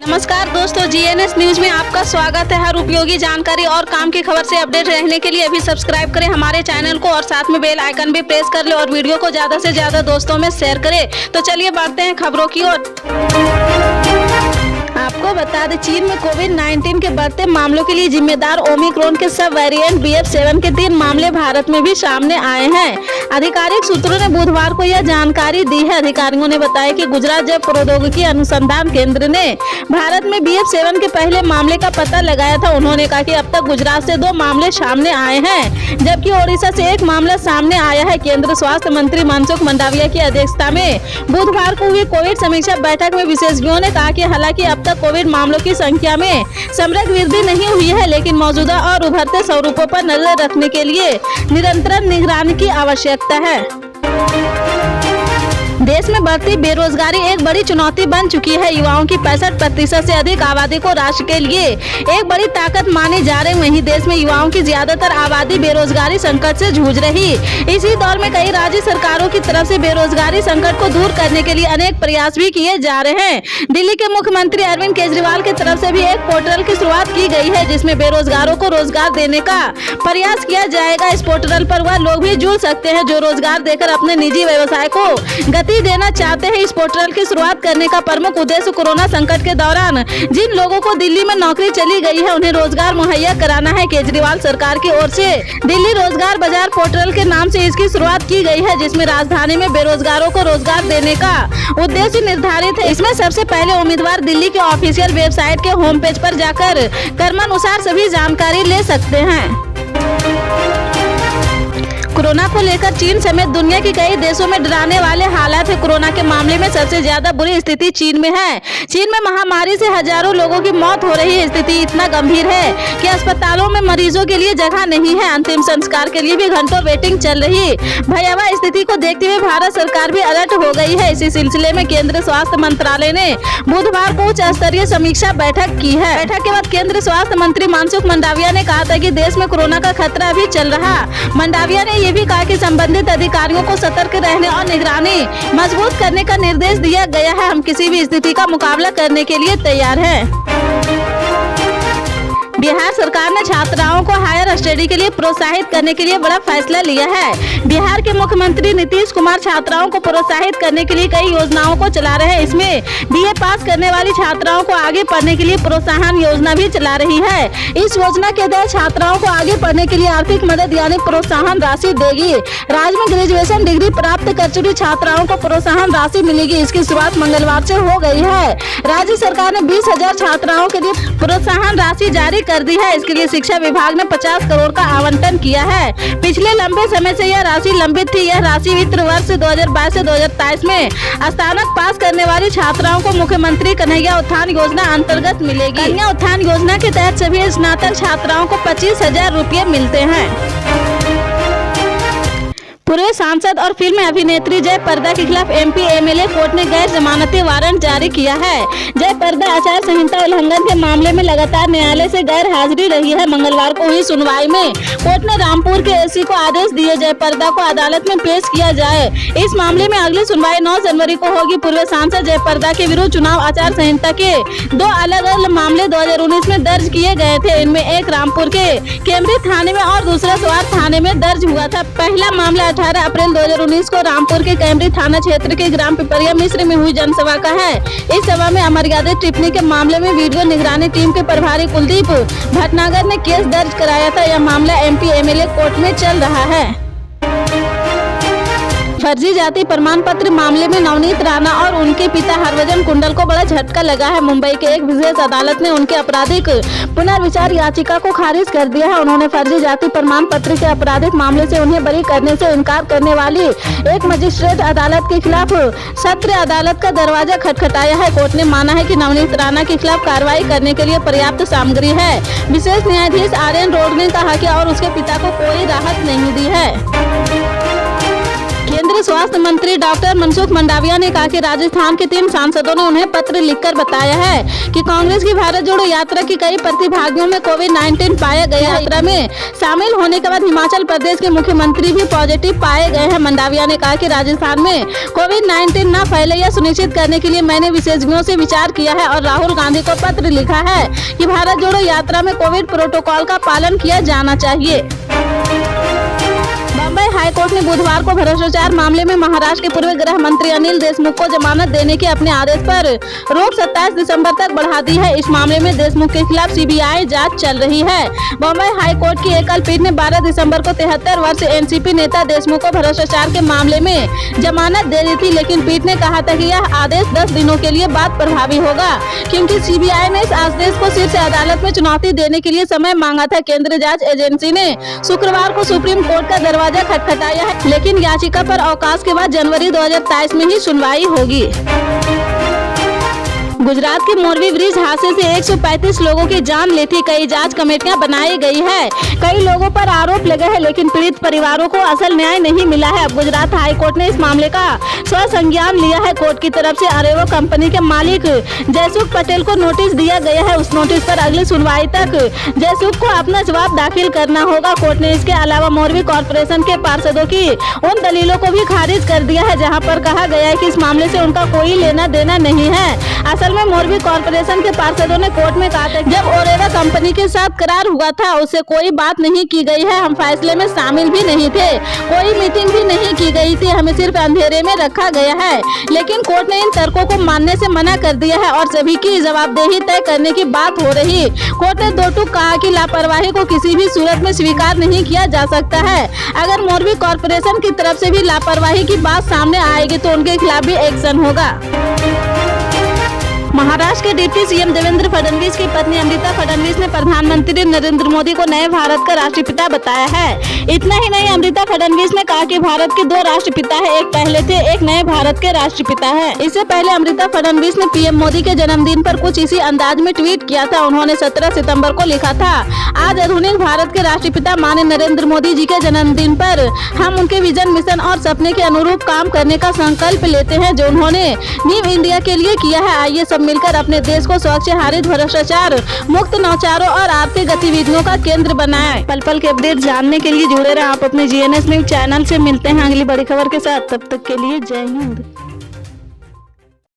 नमस्कार दोस्तों, GNS news में आपका स्वागत है। हर उपयोगी जानकारी और काम की खबर से अपडेट रहने के लिए अभी सब्सक्राइब करें हमारे चैनल को और साथ में बेल आइकन भी प्रेस कर ले और वीडियो को ज्यादा से ज्यादा दोस्तों में शेयर करें। तो चलिए बढ़ते हैं खबरों की ओर। आपको बता दें, चीन में कोविड-19 के बढ़ते मामलों के लिए जिम्मेदार ओमिक्रॉन के सब वेरिएंट BF.7 के 3 मामले भारत में भी सामने आए हैं। आधिकारिक सूत्रों ने बुधवार को यह जानकारी दी है। अधिकारियों ने बताया कि गुजरात जैव प्रौद्योगिकी अनुसंधान केंद्र ने भारत में BF.7 के पहले मामले का पता लगाया था। उन्होंने कहा कि अब तक गुजरात से 2 मामले सामने आए हैं, जबकि ओडिशा से 1 मामला सामने आया है। केंद्रीय स्वास्थ्य मंत्री मनसुख मंडाविया की अध्यक्षता में बुधवार को हुई कोविड समीक्षा बैठक में विशेषज्ञों ने कहा कि हालांकि अब तक कोविड मामलों की संख्या में समग्र वृद्धि नहीं हुई है, लेकिन मौजूदा और उभरते स्वरूपों पर नजर रखने के लिए निरंतर निगरानी की आवश्यकता है। देश में बढ़ती बेरोजगारी एक बड़ी चुनौती बन चुकी है। युवाओं की 65% से अधिक आबादी को राष्ट्र के लिए एक बड़ी ताकत मानी जा रही। वहीं देश में युवाओं की ज्यादातर आबादी बेरोजगारी संकट से जूझ रही। इसी दौर में कई राज्य सरकारों की तरफ से बेरोजगारी संकट को दूर करने के लिए अनेक प्रयास भी किए जा रहे हैं। दिल्ली के मुख्यमंत्री अरविंद केजरीवाल की तरफ से भी एक पोर्टल की शुरुआत की गई है, जिसमें बेरोजगारों को रोजगार देने का प्रयास किया जाएगा। इस पोर्टल पर वह लोग भी जुड़ सकते हैं जो रोजगार देकर अपने निजी व्यवसाय को गति देना चाहते हैं। इस पोर्टल की शुरुआत करने का प्रमुख उद्देश्य कोरोना संकट के दौरान जिन लोगों को दिल्ली में नौकरी चली गई है, उन्हें रोजगार मुहैया कराना है। केजरीवाल सरकार की ओर से दिल्ली रोजगार बाजार पोर्टल के नाम से इसकी शुरुआत की गई है, जिसमें राजधानी में बेरोजगारों को रोजगार देने का उद्देश्य निर्धारित है। इसमें सबसे पहले उम्मीदवार दिल्ली के ऑफिशियल वेबसाइट के होम पेज पर जाकर क्रमानुसार सभी जानकारी ले सकते हैं। कोरोना को लेकर चीन समेत दुनिया के कई देशों में डराने वाले हालात है। कोरोना के मामले में सबसे ज्यादा बुरी स्थिति चीन में है। चीन में महामारी से हजारों लोगों की मौत हो रही है। स्थिति इतना गंभीर है कि अस्पतालों में मरीजों के लिए जगह नहीं है। अंतिम संस्कार के लिए भी घंटों वेटिंग चल रही। भयावह स्थिति को देखते हुए भारत सरकार भी अलर्ट हो गई है। इसी सिलसिले में केंद्रीय स्वास्थ्य मंत्रालय ने बुधवार को उच्च स्तरीय समीक्षा बैठक की है। बैठक के बाद केंद्रीय स्वास्थ्य मंत्री मनसुख मंडाविया ने कहा था कि देश में कोरोना का खतरा भी चल रहा। मंडाविया ने ये भी कहा कि संबंधित अधिकारियों को सतर्क रहने और निगरानी मजबूत करने का निर्देश दिया गया है। हम किसी भी स्थिति का मुकाबला करने के लिए तैयार हैं। बिहार सरकार ने छात्राओं को हायर स्टडी के लिए प्रोत्साहित करने के लिए बड़ा फैसला लिया है। बिहार के मुख्यमंत्री नीतीश कुमार छात्राओं को प्रोत्साहित करने के लिए कई योजनाओं को चला रहे हैं। इसमें BA पास करने वाली छात्राओं को आगे पढ़ने के लिए प्रोत्साहन योजना भी चला रही है। इस योजना के तहत छात्राओं को आगे पढ़ने के लिए आर्थिक मदद यानी प्रोत्साहन राशि देगी। राज्य में ग्रेजुएशन डिग्री प्राप्त कर चुकी छात्राओं को प्रोत्साहन राशि मिलेगी। इसकी शुरुआत मंगलवार से हो गई है। राज्य सरकार ने 20,000 छात्राओं के लिए प्रोत्साहन राशि जारी कर दी है। इसके लिए शिक्षा विभाग ने 50 करोड़ का आवंटन किया है। पिछले लंबे समय से यह राशि लंबित थी। यह राशि वित्त वर्ष 2022 से 2023 में स्नातक पास करने वाली छात्राओं को मुख्यमंत्री कन्हैया उत्थान योजना अंतर्गत मिलेगी। कन्या उत्थान योजना के तहत सभी स्नातक छात्राओं को 25,000 रुपये मिलते हैं। पूर्व सांसद और फिल्म अभिनेत्री जय प्रदा के खिलाफ MP MLA कोर्ट ने गैर जमानती वारंट जारी किया है। जय प्रदा आचार संहिता उल्लंघन के मामले में लगातार न्यायालय से गैर हाजिरी रही है। मंगलवार को हुई सुनवाई में कोर्ट ने रामपुर के SC को आदेश दिए जय प्रदा को अदालत में पेश किया जाए। इस मामले में अगली सुनवाई 9 जनवरी को होगी। पूर्व सांसद जय प्रदा के विरुद्ध चुनाव आचार संहिता के 2 अलग अलग मामले 2019 में दर्ज किए गए थे। इनमें एक रामपुर के केमरी थाने में और दूसरा स्वार थाने में दर्ज हुआ था। पहला मामला 18 अप्रैल 2019 को रामपुर के कैमरी थाना क्षेत्र के ग्राम पिपरिया मिश्र में हुई जनसभा का है। इस सभा में अमर्यादित टिप्पणी के मामले में वीडियो निगरानी टीम के प्रभारी कुलदीप भटनागर ने केस दर्ज कराया था। यह मामला MP MLA कोर्ट में चल रहा है। फर्जी जाति प्रमाण पत्र मामले में नवनीत राणा और उनके पिता हरभजन कुंडल को बड़ा झटका लगा है। मुंबई के एक विशेष अदालत ने उनके आपराधिक पुनर्विचार याचिका को खारिज कर दिया है। उन्होंने फर्जी जाति प्रमाण पत्र के आपराधिक मामले से उन्हें बरी करने से इनकार करने वाली एक मजिस्ट्रेट अदालत के खिलाफ सत्र अदालत का दरवाजा खटखटाया है। कोर्ट ने माना है कि नवनीत राणा के खिलाफ कार्रवाई करने के लिए पर्याप्त सामग्री है। विशेष न्यायाधीश RN रोड ने कहा कि और उसके पिता को कोई राहत नहीं दी है। केंद्रीय स्वास्थ्य मंत्री डॉक्टर मनसुख मंडाविया ने कहा कि राजस्थान के 3 सांसदों ने उन्हें पत्र लिखकर बताया है कि कांग्रेस की भारत जोड़ो यात्रा के कई प्रतिभागियों में कोविड-19 पाया गया। यात्रा में शामिल होने के बाद हिमाचल प्रदेश के मुख्यमंत्री भी पॉजिटिव पाए गए हैं। मंडाविया ने कहा कि राजस्थान में कोविड-19 न फैले यह सुनिश्चित करने के लिए मैंने विशेषज्ञों से विचार किया है और राहुल गांधी को पत्र लिखा है कि भारत जोड़ो यात्रा में कोविड प्रोटोकॉल का पालन किया जाना चाहिए। बम्बई हाईकोर्ट ने बुधवार को भ्रष्टाचार मामले में महाराष्ट्र के पूर्व गृह मंत्री अनिल देशमुख को जमानत देने के अपने आदेश पर रोक 27 दिसंबर तक बढ़ा दी है। इस मामले में देशमुख के खिलाफ सीबीआई जांच चल रही है। बम्बई हाईकोर्ट की एकल पीठ ने 12 दिसंबर को 73 वर्षीय एनसीपी नेता देशमुख को भ्रष्टाचार के मामले में जमानत दे दी थी, लेकिन पीठ ने कहा था कि यह आदेश 10 दिनों के लिए बाद प्रभावी होगा, क्योंकि सीबीआई ने इस आदेश को शीर्ष अदालत में चुनौती देने के लिए समय मांगा था। केंद्रीय जांच एजेंसी ने शुक्रवार को सुप्रीम कोर्ट का दरवाजा खटखटाया है, लेकिन याचिका पर अवकाश के बाद जनवरी 2023 में ही सुनवाई होगी। गुजरात के मोरबी ब्रिज हादसे से 135 लोगों की जान लेती कई जांच कमेटियां बनाई गई है। कई लोगों पर आरोप लगे हैं, लेकिन पीड़ित परिवारों को असल न्याय नहीं मिला है। अब गुजरात हाई कोर्ट ने इस मामले का स्वसंज्ञान लिया है। कोर्ट की तरफ से अरेवा कंपनी के मालिक जयसुख पटेल को नोटिस दिया गया है। उस नोटिस पर अगली सुनवाई तक जयसुख को अपना जवाब दाखिल करना होगा। कोर्ट ने इसके अलावा मोरबी कॉर्पोरेशन के पार्षदों की उन दलीलों को भी खारिज कर दिया है जहाँ पर कहा गया है कि इस मामले से उनका कोई लेना देना नहीं है। असल में मोरबी कॉर्पोरेशन के पार्षदों ने कोर्ट में कहा था जब ओरेवा कंपनी के साथ करार हुआ था उससे कोई बात नहीं की गई है, हम फैसले में शामिल भी नहीं थे, कोई मीटिंग भी नहीं की गई थी, हमें सिर्फ अंधेरे में रखा गया है। लेकिन कोर्ट ने इन तर्कों को मानने से मना कर दिया है और सभी की जवाबदेही तय करने की बात हो रही। कोर्ट ने दो टूक कहा कि लापरवाही को किसी भी सूरत में स्वीकार नहीं किया जा सकता है। अगर मोरबी कॉर्पोरेशन की तरफ से भी लापरवाही की बात सामने आएगी तो उनके खिलाफ भी एक्शन होगा। महाराष्ट्र के डिप्टी सीएम देवेंद्र फडणवीस की पत्नी अमृता फडणवीस ने प्रधानमंत्री नरेंद्र मोदी को नए भारत का राष्ट्रपिता बताया है। इतना ही नहीं, अमृता फडणवीस ने कहा कि भारत के 2 राष्ट्रपिता हैं, एक पहले थे, एक नए भारत के राष्ट्रपिता हैं। इससे पहले अमृता फडणवीस ने पीएम मोदी के जन्मदिन पर कुछ इसी अंदाज में ट्वीट किया था। उन्होंने 17 सितंबर को लिखा था, आज आधुनिक भारत के राष्ट्रपिता माननीय नरेंद्र मोदी जी के जन्मदिन पर हम उनके विजन, मिशन और सपने के अनुरूप काम करने का संकल्प लेते हैं जो उन्होंने न्यू इंडिया के लिए किया है। आइए सब मिलकर अपने देश को स्वच्छ, हरित, भ्रष्टाचार मुक्त, नौचारों और आर्थिक गतिविधियों का केंद्र बनाएं। पल पल के अपडेट जानने के लिए जुड़े रहें आप अपने जीएनएस न्यूज चैनल से। मिलते हैं अगली बड़ी खबर के साथ, तब तक के लिए जय हिंद।